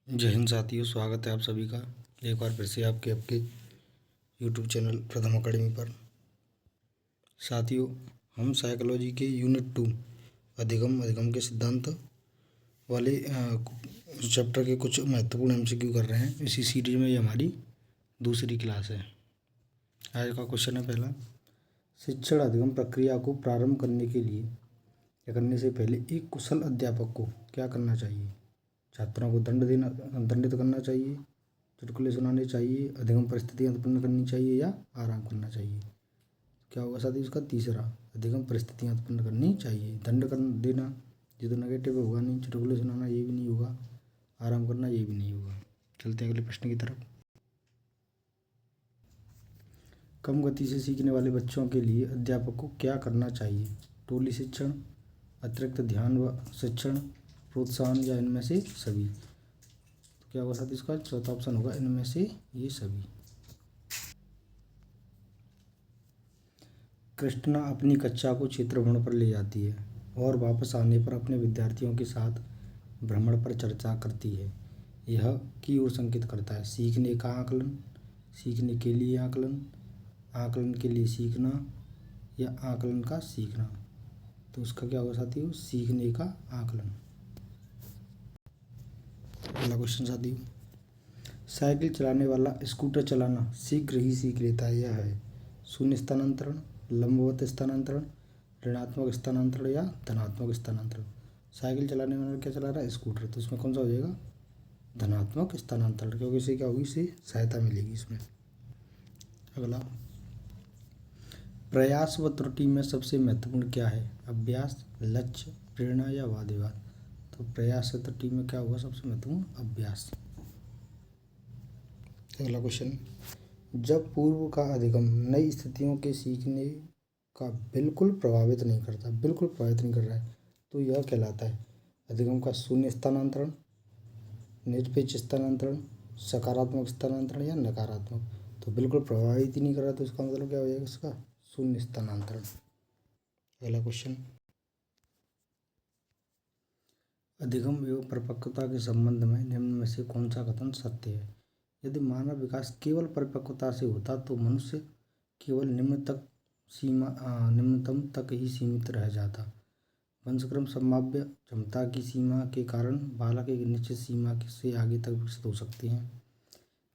जय हिंद साथियों, स्वागत है आप सभी का एक बार फिर से आपके यूट्यूब चैनल प्रथम अकेडमी पर। साथियों, हम साइकोलॉजी के यूनिट 2 अधिगम के सिद्धांत वाले चैप्टर के कुछ महत्वपूर्ण एमसीक्यू कर रहे हैं। इसी सीरीज में ये हमारी दूसरी क्लास है। आज का क्वेश्चन है पहला, शिक्षण अधिगम प्रक्रिया को प्रारंभ करने के लिए या करने से पहले एक कुशल अध्यापक को क्या करना चाहिए? छात्रों को दंडित करना चाहिए, चुटकुले सुनाने चाहिए, अधिगम परिस्थितियाँ उत्पन्न करनी चाहिए या आराम करना चाहिए? क्या होगा साथी इसका तीसरा, अधिगम परिस्थितियाँ उत्पन्न करनी चाहिए। दंड कर देना ये तो नेगेटिव होगा नहीं, चुटकुले सुनाना ये भी नहीं होगा, आराम करना ये भी नहीं होगा। चलते हैं अगले प्रश्न की तरफ। कम गति से सीखने वाले बच्चों के लिए अध्यापक को क्या करना चाहिए? टोली शिक्षण, अतिरिक्त ध्यान व शिक्षण, प्रोत्साहन या इनमें से सभी? तो क्या होगा साथ इसका चौथा ऑप्शन होगा इनमें से ये सभी। कृष्णा अपनी कक्षा को क्षेत्र भ्रमण पर ले जाती है और वापस आने पर अपने विद्यार्थियों के साथ भ्रमण पर चर्चा करती है। यह की ओर संकेत करता है? सीखने का आकलन, सीखने के लिए आकलन, आकलन के लिए सीखना या आकलन का सीखना? तो उसका क्या होगा साथियों? सीखने का आकलन। अगला क्वेश्चन साथियों, साइकिल चलाने वाला स्कूटर चलाना शीघ्र ही सीख लेता है। यह है शून्य स्थानांतरण, लंबवत स्थानांतरण, ऋणात्मक स्थानांतरण या धनात्मक स्थानांतरण? साइकिल चलाने वाला क्या चला रहा है? स्कूटर। तो इसमें कौन सा हो जाएगा? धनात्मक स्थानांतरण, क्योंकि इसे क्या होगी? इसे सहायता मिलेगी इसमें। अगला, प्रयास व त्रुटि में सबसे महत्वपूर्ण क्या है? अभ्यास, लक्ष्य, प्रेरणा या वाद विवाद? तो प्रयास और त्रुटि में क्या होगा सबसे महत्वपूर्ण? अभ्यास। अगला क्वेश्चन, जब पूर्व का अधिगम नई स्थितियों के सीखने का बिल्कुल प्रभावित नहीं कर रहा है, तो यह कहलाता है अधिगम का शून्य स्थानांतरण, निरपेक्ष स्थानांतरण, सकारात्मक स्थानांतरण या नकारात्मक? तो बिल्कुल प्रभावित ही नहीं कर रहा, तो इसका मतलब क्या हो जाएगा? इसका शून्य स्थानांतरण। अगला क्वेश्चन, अधिगम एवं परिपक्वता के संबंध में निम्न में से कौन सा कथन सत्य है? यदि मानव विकास केवल परिपक्वता से होता तो मनुष्य केवल निम्नतम तक ही सीमित रह जाता। वंशक्रम संभाव्य क्षमता की सीमा के कारण बालक एक निश्चित सीमा से आगे तक विकसित हो सकते हैं।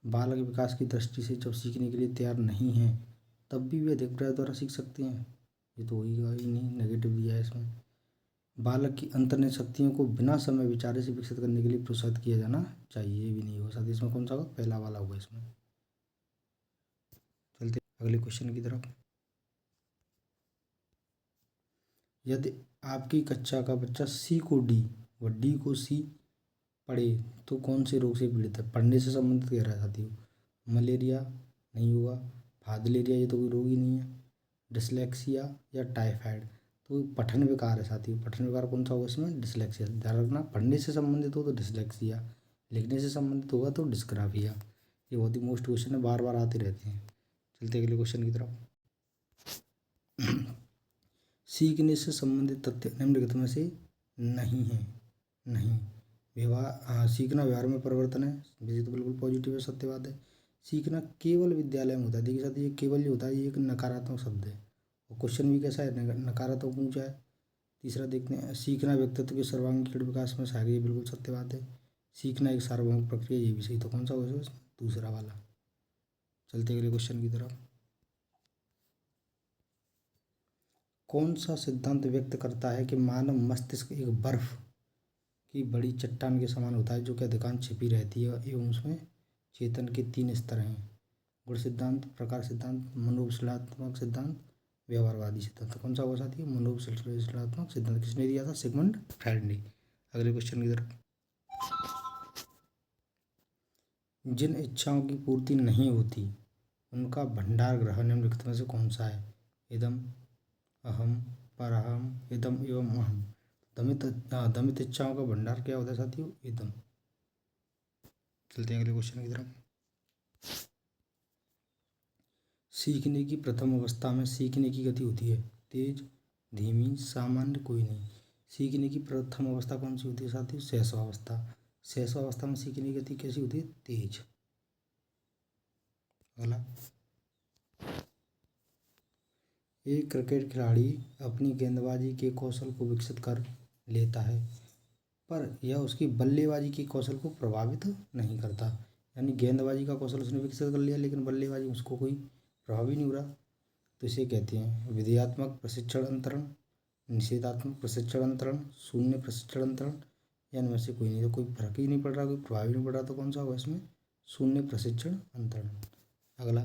बालक विकास की दृष्टि से जब सीखने के लिए तैयार नहीं है तब भी वे अधिक प्रयास द्वारा सीख सकते हैं। ये तो होगा ही नहीं, नेगेटिव दिया है इसमें। बालक की अंतर्निहित शक्तियों को बिना समय विचारे से विकसित करने के लिए प्रोत्साहित किया जाना चाहिए, ये भी नहीं होगा। साथ ही इसमें कौन सा होगा? पहला वाला होगा इसमें। चलते अगले क्वेश्चन की तरफ। यदि आपकी कक्षा का बच्चा सी को डी व डी को सी पढ़े तो कौन से रोग से पीड़ित है? पढ़ने से संबंधित कह रहा है साथियों। मलेरिया नहीं होगा, फादलेरिया ये तो कोई रोग ही नहीं है, डिसलेक्सिया या टाइफाइड? तो पठन विकार है साथियों। पठन विकार कौन सा होगा इसमें? डिसलेक्सिया। ध्यान रखना, पढ़ने से संबंधित हो तो डिसलेक्सिया, लिखने से संबंधित होगा तो डिस्ग्राफिया। ये बहुत ही मोस्ट क्वेश्चन है, बार बार आते रहते हैं। चलते अगले क्वेश्चन की तरफ। सीखने से संबंधित तथ्य निम्नलिखित में से नहीं है। नहीं, सीखना व्यवहार में परिवर्तन है, ये तो बिल्कुल पॉजिटिव है, सत्यवाद है। सीखना केवल विद्यालय में होता है। देखिए साथ ये केवल जो होता है ये एक नकारात्मक शब्द है और क्वेश्चन भी कैसा है? नकारात्मक पूछा है। तीसरा देखते हैं, सीखना व्यक्तित्व के सर्वांगीण विकास में सहायक, ये बिल्कुल सत्यवाद है। सीखना एक सार्वभौमिक प्रक्रिया, ये भी सही। तो कौन सा होगा? दूसरा वाला। चलते अगले क्वेश्चन की तरफ। कौन सा सिद्धांत व्यक्त करता है कि मानव मस्तिष्क एक बर्फ की बड़ी चट्टान के समान होता है जो कि अधिकांश छिपी रहती है एवं उसमें चेतन के 3 स्तर हैं? गुण सिद्धांत, प्रकार सिद्धांत, मनोविश्लेषणात्मक सिद्धांत, व्यवहारवादी सिद्धांत? तो कौन सा होगा साथी? मनोविश्लेषणात्मक सिद्धांत। किसने दिया था? सिगमंड फ्रायड ने। अगले क्वेश्चन की तरफ। जिन इच्छाओं की पूर्ति नहीं होती उनका भंडार ग्रह निम्नलिखित में से कौन सा है? इदम, अहम, परअहम, इदम एवं अहम? दमित इच्छाओं का भंडार क्या होता है साथियों? इदम। चलते हैं अगले क्वेश्चन की तरफ। सीखने की प्रथम अवस्था में सीखने की गति होती है तेज, धीमी, सामान्य, कोई नहीं? सीखने की प्रथम अवस्था कौन सी होती है साथियों? शैशवावस्था। शैशवावस्था में सीखने की गति कैसी होती है? तेज। अगला, एक क्रिकेट खिलाड़ी अपनी गेंदबाजी के कौशल को विकसित कर लेता है, पर यह उसकी बल्लेबाजी के कौशल को प्रभावित नहीं करता। यानी गेंदबाजी का कौशल उसने विकसित कर लिया, लेकिन बल्लेबाजी उसको कोई प्रभाव ही नहीं हो रहा। तो इसे कहते हैं विधेयात्मक प्रशिक्षण अंतरण, निषेधात्मक प्रशिक्षण अंतरण, शून्य प्रशिक्षण अंतरण, या इनमें से कोई नहीं। तो कोई फर्क ही नहीं पड़ रहा, कोई प्रभाव ही नहीं पड़ रहा, तो कौन सा होगा इसमें? शून्य प्रशिक्षण अंतरण। अगला,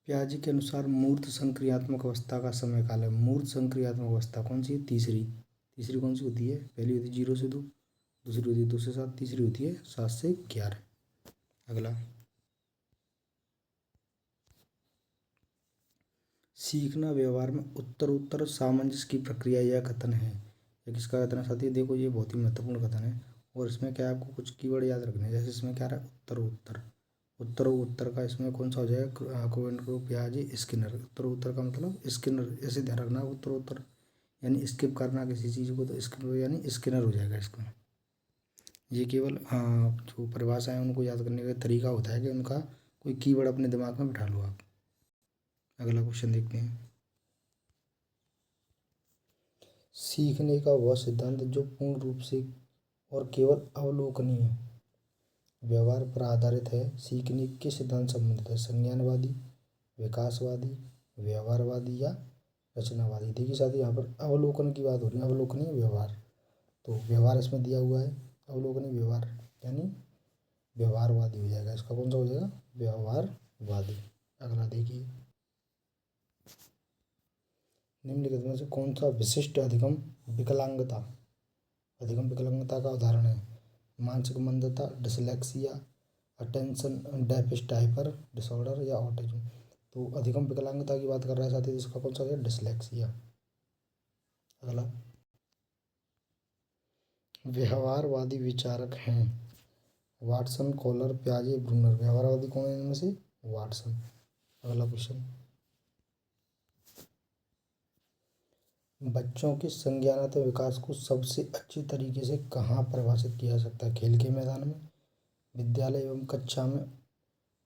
पियाजे के अनुसार मूर्त संक्रियात्मक अवस्था का समय काल है। मूर्त संक्रियात्मक अवस्था कौन सी है? तीसरी। तीसरी कौन सी होती है? पहली होती है 0 से 2, दूसरी होती है 2 से 7, तीसरी होती है 7 से 11। अगला, सीखना व्यवहार में उत्तरोत्तर सामंजस्य की प्रक्रिया या कथन है। ये किसका कथन है साथी? देखो ये बहुत ही महत्वपूर्ण कथन है, और इसमें क्या है, आपको कुछ कीवर्ड याद रखने हैं। जैसे इसमें क्या रहा है? उत्तरोत्तर। उत्तरोत्तर का इसमें कौन सा हो जाएगा? कोवेंट को पियाजे स्किनर। उत्तरोत्तर का मतलब स्किनर, ऐसे ध्यान रखना। उत्तरोत्तर यानी स्किप करना किसी चीज़ को, तो स्किप यानी स्किनर हो जाएगा इसका। ये केवल जो परिभाषा है उनको याद करने का तरीका होता है कि उनका कोई कीवर्ड अपने दिमाग में बिठा लो आप। अगला क्वेश्चन देखते हैं। सीखने का वह सिद्धांत जो पूर्ण रूप से और केवल अवलोकनीय व्यवहार पर आधारित है, सीखने के सिद्धांत संबंधित है। संज्ञानवादी, विकासवादी, व्यवहारवादी या रचनावादी। देखिए साथी, यहाँ पर अवलोकन की बात हो रही है, अवलोकनीय व्यवहार। तो व्यवहार इसमें दिया हुआ है, अवलोकनीय व्यवहार यानी व्यवहारवादी हो जाएगा। इसका कौन सा हो जाएगा? व्यवहारवादी। अगला देखिए, निम्नलिखित में से कौन सा विशिष्ट अधिगम विकलांगता, अधिगम विकलांगता का उदाहरण है? मानसिक मंदता, dyslexia, attention deficit hyper disorder या ऑटिज्म। तो अधिगम विकलांगता की बात कर रहा है साथी, इसका कौन सा है? डिसलेक्सिया। अगला, व्यवहारवादी विचारक हैं वाटसन, कॉलर, पियाजे, ब्रूनर। व्यवहारवादी कौन है इनमें से? वाटसन। अगला क्वेश्चन, बच्चों के संज्ञानात्मक विकास को सबसे अच्छी तरीके से कहाँ परिभाषित किया जा सकता है? खेल के मैदान में, विद्यालय एवं कक्षा में,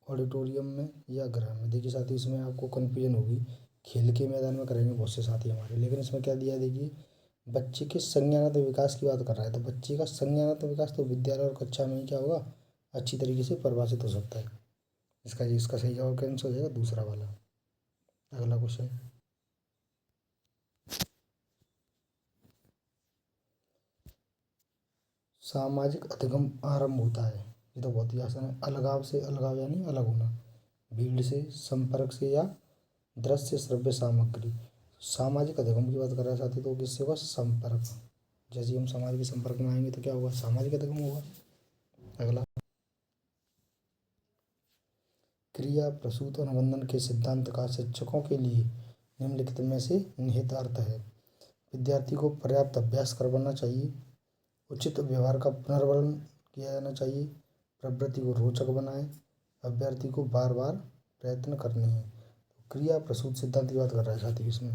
ऑडिटोरियम में या गृह में। देखिए साथी, इसमें आपको कन्फ्यूजन होगी। खेल के मैदान में करेंगे बहुत से साथी हमारे, लेकिन इसमें क्या दिया है? देखिए, बच्चे के संज्ञानात्मक विकास की बात कर रहा है, तो बच्चे का संज्ञानात्मक विकास तो विद्यालय और कक्षा में ही क्या होगा? अच्छी तरीके से परिभाषित हो सकता है। इसका सही जवाब कैंसिल हो जाएगा, दूसरा वाला। अगला क्वेश्चन, सामाजिक अधिगम आरंभ होता है, ये तो बहुत ही आसान है, अलगाव से। अलगाव यानी अलग होना, भीड़ से, संपर्क से या दृश्य श्रव्य सामग्री। सामाजिक अधिगम की बात कर रहा है साथी, तो किससे होगा? संपर्क। जैसे ही हम समाज के संपर्क में आएंगे तो क्या होगा? सामाजिक अधिगम होगा। अगला, क्रिया प्रसूत अनुबंधन के सिद्धांत का शिक्षकों के लिए निम्नलिखित में से निहित अर्थ है। विद्यार्थी को पर्याप्त अभ्यास करवाना चाहिए, उचित व्यवहार का पुनर्वर्णन किया जाना चाहिए, प्रवृत्ति को रोचक बनाएं, अभ्यर्थी को बार बार प्रयत्न करने हैं। क्रिया प्रसूत सिद्धांत की बात कर रहा है साथी इसमें।